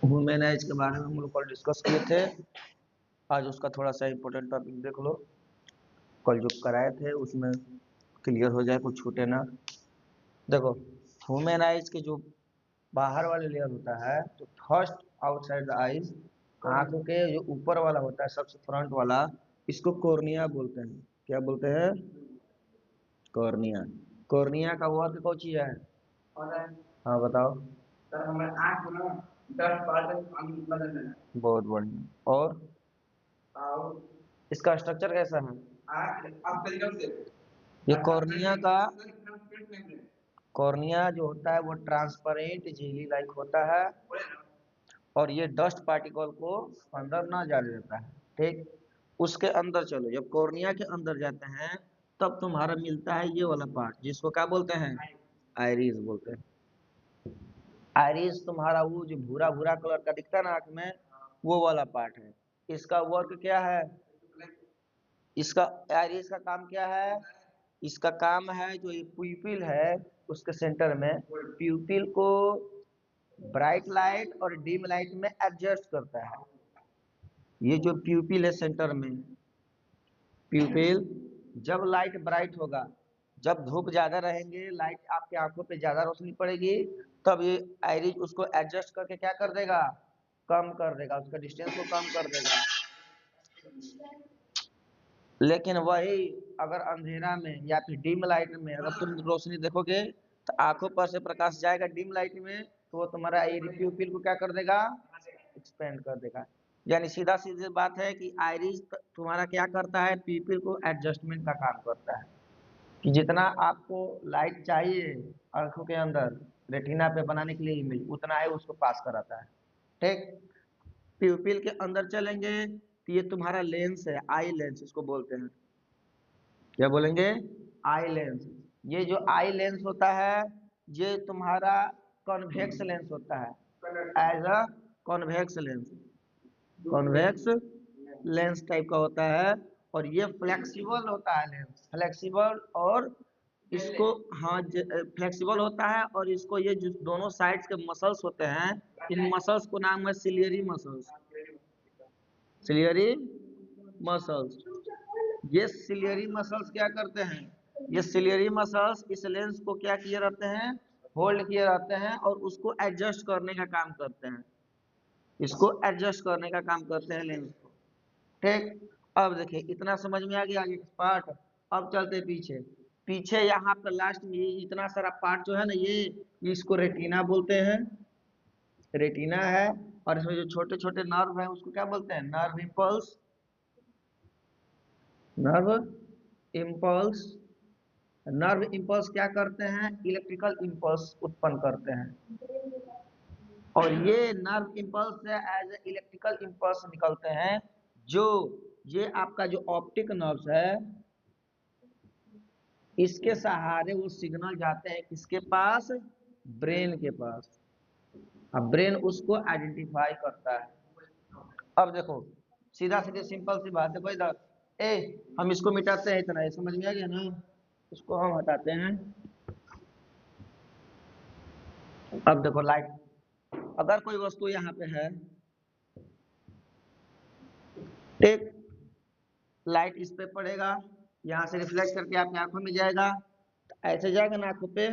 Human eyes के बारे में हम लोग कल डिस्कस किए थे। आज उसका थोड़ा सा इम्पोर्टेंट टॉपिक देख लो, कल जो कराए थे उसमें क्लियर हो जाए, कुछ छूटे ना। देखो, ह्यूमन आइज के जो बाहर वाले लेयर होता है, तो फर्स्ट आउटसाइड द आइज, आंखों के जो ऊपर वाला होता है सबसे फ्रंट वाला, इसको कॉर्निया बोलते हैं। क्या बोलते हैं? कॉर्निया। कॉर्निया का वर्क कौन चीज है? हाँ बताओ। बहुत बढ़िया। और इसका स्ट्रक्चर कैसा है? ये कॉर्निया जो होता है वो ट्रांसपेरेंट जेली लाइक होता है, और ये डस्ट पार्टिकल को अंदर ना जाने देता है। ठीक, उसके अंदर चलो, जब कॉर्निया के अंदर जाते हैं तब तुम्हारा मिलता है ये वाला पार्ट, जिसको क्या बोलते हैं? आइरिस बोलते हैं। आइरिस तुम्हारा वो जो भूरा भूरा कलर का दिखता है ना आंख में, वो वाला पार्ट है। इसका वर्क क्या है? इसका आइरिस का काम क्या है? इसका काम है जो ये प्यूपिल है उसके सेंटर में, प्यूपिल को ब्राइट लाइट और डिम लाइट में एडजस्ट करता है। ये जो प्यूपिल है सेंटर में, प्यूपिल जब लाइट ब्राइट होगा, जब धूप ज्यादा रहेंगे, लाइट आपके आंखों पे ज्यादा रोशनी पड़ेगी, तब ये आइरिस उसको एडजस्ट करके क्या कर देगा? कम कर देगा, उसका डिस्टेंस को कम कर देगा। लेकिन वही अगर अंधेरा में या फिर डिम लाइट में अगर तुम रोशनी देखोगे तो आंखों पर से प्रकाश जाएगा डिम लाइट में, तो वो तुम्हारा प्यूपिल को क्या कर देगा? एक्सपेंड कर देगा। यानी सीधा सीधी बात है कि आइरिस तुम्हारा क्या करता है? प्यूपिल को एडजस्टमेंट का काम करता है, कि जितना आपको लाइट चाहिए आंखों के अंदर रेटिना पे बनाने के लिए इमेज, उतना है उसको पास कराता है। ठीक, प्यूपिल के अंदर चलेंगे तो ये तुम्हारा लेंस है, आई लेंस इसको बोलते हैं। क्या बोलेंगे? Eye lens. ये जो आई लेंस होता है ये तुम्हारा कॉन्वेक्स लेंस होता है, as a convex lens, convex lens type का होता है। और ये फ्लेक्सिबल होता है लेंस, फ्लेक्सिबल, और इसको, हाँ फ्लेक्सिबल होता है, और इसको ये जो दोनों साइड्स के मसल्स होते हैं, इन मसल्स को नाम है सिलियरी मसल्स। सिलियरी मसल्स, ये सिलियरी मसल्स क्या करते हैं? ये सिलियरी मसल्स इस लेंस को क्या किए रहते हैं? होल्ड किए रहते हैं, और उसको एडजस्ट करने का काम करते हैं, इसको एडजस्ट करने का काम करते हैं लेंस को। ठीक, अब देखिए इतना समझ में आ गया आगे पार्ट। अब चलते पीछे। पीछे यहाँ पर लास्ट में ये इतना सारा पार्ट जो है ना, ये इसको रेटिना बोलते हैं, रेटिना है। और इसमें जो छोटे छोटे नर्व है उसको क्या बोलते हैं? Nerve impulse, nerve impulse. Nerve impulse क्या करते हैं? इलेक्ट्रिकल इम्पल्स उत्पन्न करते हैं, और ये नर्व इम्पल्स से एज इलेक्ट्रिकल इम्पल्स निकलते हैं, जो ये आपका जो ऑप्टिक नर्व्स है, इसके सहारे वो सिग्नल जाते हैं किसके पास? ब्रेन के पास। अब ब्रेन उसको आइडेंटिफाई करता है। अब देखो, सीधा सीधे सिंपल सी बात है, कोई ए हम इसको मिटाते हैं, इतना ये समझ में आ गया ना? इसको हम हटाते हैं। अब देखो लाइट, अगर कोई वस्तु यहाँ पे है, एक लाइट इस पे पड़ेगा, यहाँ से रिफ्लेक्ट करके आपकी आंखों में जाएगा, तो ऐसे जाएगा ना आंखों पे,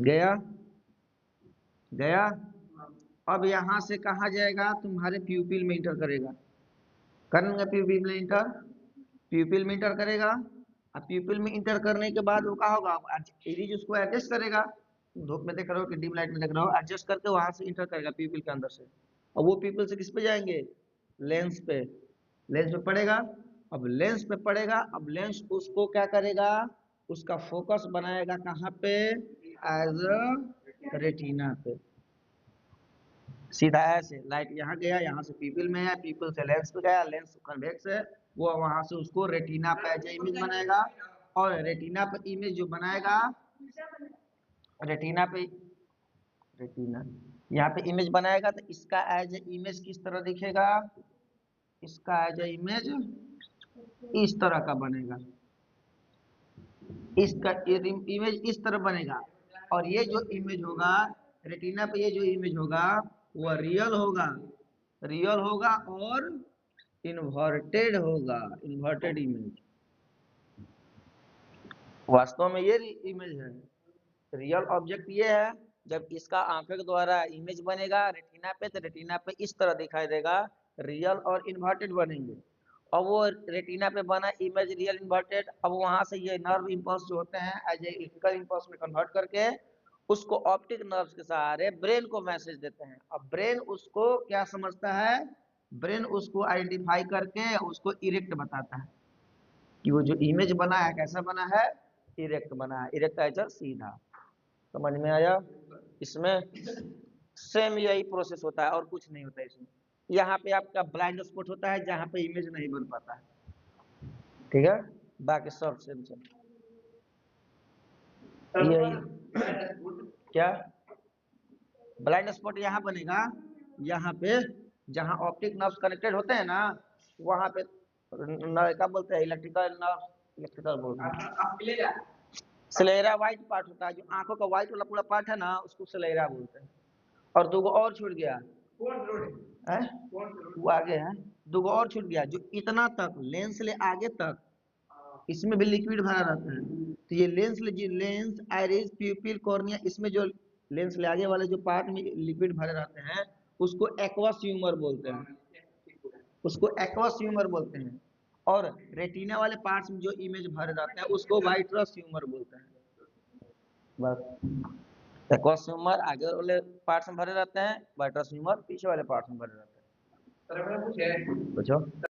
गया गया। अब यहाँ से कहा जाएगा? तुम्हारे प्यूपिल में इंटर करेगा, करेंगे प्यूपिल में इंटर, प्यूपिल में इंटर करेगा। अब प्यूपिल में इंटर करने के बाद वो क्या होगा? इरिज उसको एडजस्ट करेगा, धूप में देख रहे हो कि डिम लाइट में देख रहे हो, एडजस्ट करके वहां से इंटर करेगा प्यूपिल के अंदर से, और वो प्यूपिल से किस पे जाएंगे? लेंस पे, लेंस पे पड़ेगा। अब लेंस पे पड़ेगा, अब लेंस उसको क्या करेगा? उसका फोकस बनाएगा कहाँ पे? एज रेटिना पे। सीधा ऐसे लाइट यहाँ गया, यहाँ से पीपल में है, पीपल से लेंस पे गया, लेंस कन्वेक्स है, वो वहां से उसको रेटिना पे एज इमेज बनाएगा, और रेटिना पे इमेज जो बनाएगा, रेटिना पे, रेटिना यहाँ पे इमेज बनाएगा, तो इसका एज इमेज किस तरह दिखेगा? इसका एज इमेज इस तरह का बनेगा, इसका इमेज इस तरह बनेगा। और ये जो इमेज होगा रेटिना पे ये जो इमेज होगा वो रियल होगा और इन्वर्टेड होगा, इन्वर्टेड इमेज। वास्तव में ये इमेज है, रियल ऑब्जेक्ट ये है। जब इसका आंखों के द्वारा इमेज बनेगा रेटिना पे, तो रेटिना पे इस तरह दिखाई देगा, रियल और इन्वर्टेड बनेंगे। और वो रेटिना पे बना इमेज रियल इन्वर्टेड, अब वहां से ये नर्व इंपल्स जो होते हैं एज ए इलेक्ट्रिकल इंपल्स में कन्वर्ट करके उसको ऑप्टिक नर्व्स के सहारे ब्रेन को मैसेज देते हैं। अब ब्रेन उसको क्या समझता है, ब्रेन उसको आइडेंटिफाई करके उसको इरेक्ट बताता है कि वो जो इमेज बना है कैसा बना है, इरेक्ट बना है, इरेक्ट एज सीधा। समझ में आया? इसमें सेम यही प्रोसेस होता है और कुछ नहीं होता है इसमें। यहाँ पे आपका ब्लाइंड स्पॉट होता है जहाँ पे इमेज नहीं बन पाता है, ठीक है, बाकी सब सेम सेम। यही क्या ब्लाइंड स्पॉट यहाँ बनेगा, यहाँ पे जहाँ ऑप्टिक नर्व्स कनेक्टेड होते हैं ना, वहां पे क्या बोलते हैं, इलेक्ट्रिकल नर्व, इलेक्ट्रिकल बोलते हैं, स्लेरा व्हाइट पार्ट होता है, जो आंखों का व्हाइट वाला पूरा पार्ट है ना, उसको स्लेरा बोलते हैं। और दो और छूट गया है, वो आगे है, दो और छूट गया, जो इतना तक लेंस ले आगे तक इसमें भी लिक्विड भरा रहता है। तो ये लेंस आइरिस प्यूपिल कॉर्निया, इसमें जो लेंस ले आगे वाले जो पार्ट में लिक्विड भरे रहते हैं उसको एक्वस ह्यूमर बोलते हैं, उसको एक्वस ह्यूमर बोलते हैं। और रेटिना वाले पार्ट्स में जो इमेज भरे रहते हैं उसको वाइट्रस ह्यूमर बोलते हैं। बस एक्वस ह्यूमर आगे वाले पार्ट्स में भरे रहते हैं, वाइट्रस ह्यूमर पीछे वाले पार्ट्स में भरे रहते हैं। पूछो।